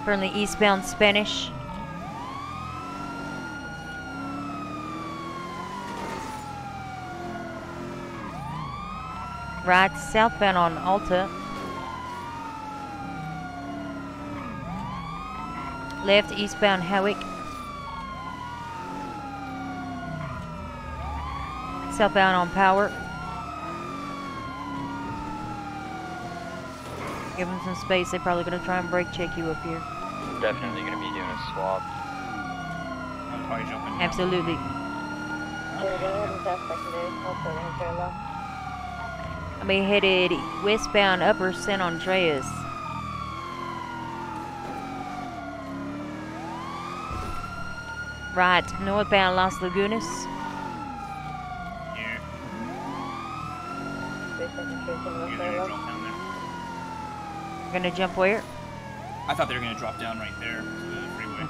Currently eastbound Spanish. Right southbound on Alta. Left eastbound Howick. Southbound on Power. Give them some space. They're probably going to try and brake check you up here. Definitely going to be doing a swap. I'm probably jumping down. Absolutely. I'll be headed westbound Upper San Andreas. Right, northbound Las Lagunas. Yeah. You gonna drop down there? Gonna jump where? I thought they were gonna drop down right there to the freeway.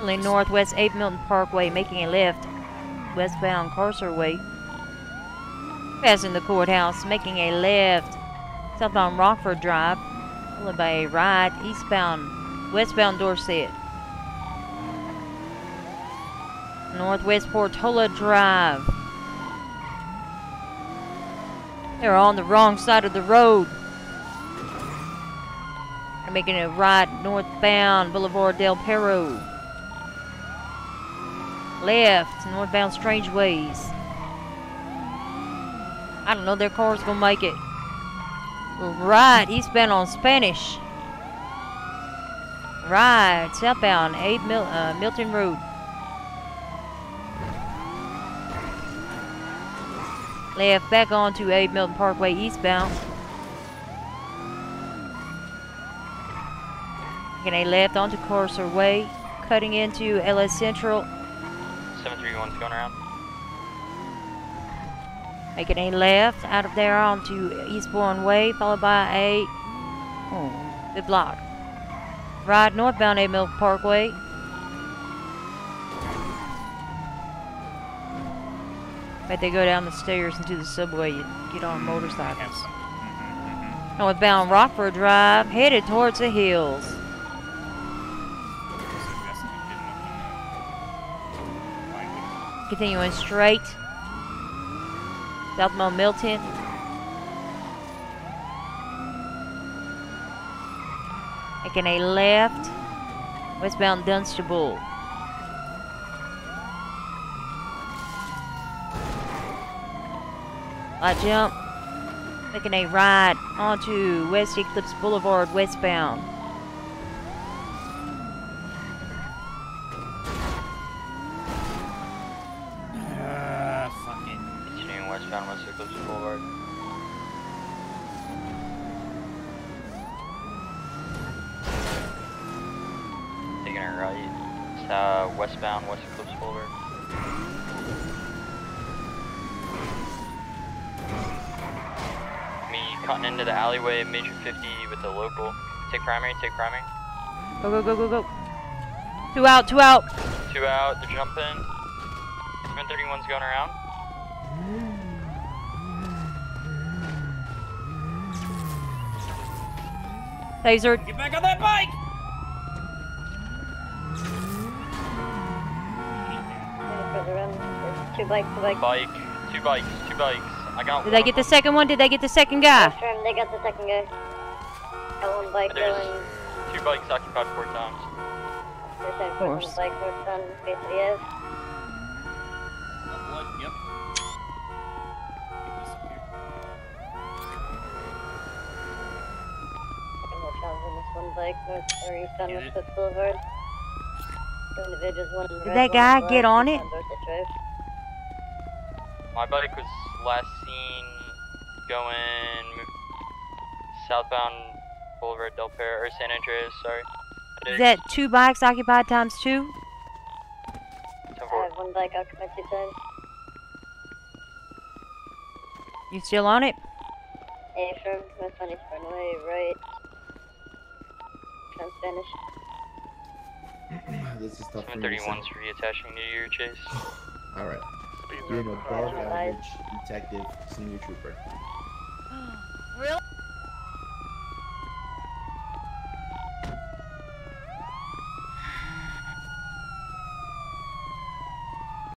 Only northwest Abe Milton Parkway, making a left. Westbound Carcer Way. Passing the courthouse, making a left. Southbound Rockford Drive. Followed by a right, westbound Dorset. Northwest Portola Drive. They're on the wrong side of the road. They're making a right northbound Boulevard Del Perro. Left northbound Strange Ways. I don't know, their car's gonna make it. Right eastbound on Spanish. Right southbound Abe Milton Road. Left back onto Abe Milton Parkway eastbound. Taking a left onto Carcer Way, cutting into LS Central. 731's going around. Making a left out of there onto Eastbourne Way, followed by a good block. Right northbound Abe Milton Parkway. Bet they go down the stairs into the subway. You get on motorcycles. Northbound Rockford Drive, headed towards the hills. Continuing straight. Southbound Milton. Making a left. Westbound Dunstable. Light jump. Making a right onto West Eclipse Boulevard westbound. Continuing westbound West Eclipse Boulevard. Taking it right. Westbound West Eclipse Boulevard. Cutting into the alleyway, Major 50 with the local. Take primary, take primary. Go, go, go, go, go. Two out, two out. Two out, they're jumping. 731's going around. Taser. Get back on that bike! Two bikes. Two bikes. I got Did they get the second one? Did they get the second guy? They got the second guy. Got one bike going. Two bikes occupied 4 times. Of course. Bike works on BCS. Yep. One bike north or east on West Boulevard. Two individuals, one in Did red, that guy get on it? Dorset Drive. My bike was last seen going southbound Boulevard Del Perro, or San Andreas, sorry. Is that 2 bikes occupied times 2? I have one bike occupied 2 times. You still on it? A from West on Eastbourne Way, right. From Spanish. This is tough for me to say. 731's reattaching to your chase. Alright. Being a above average detective, senior trooper.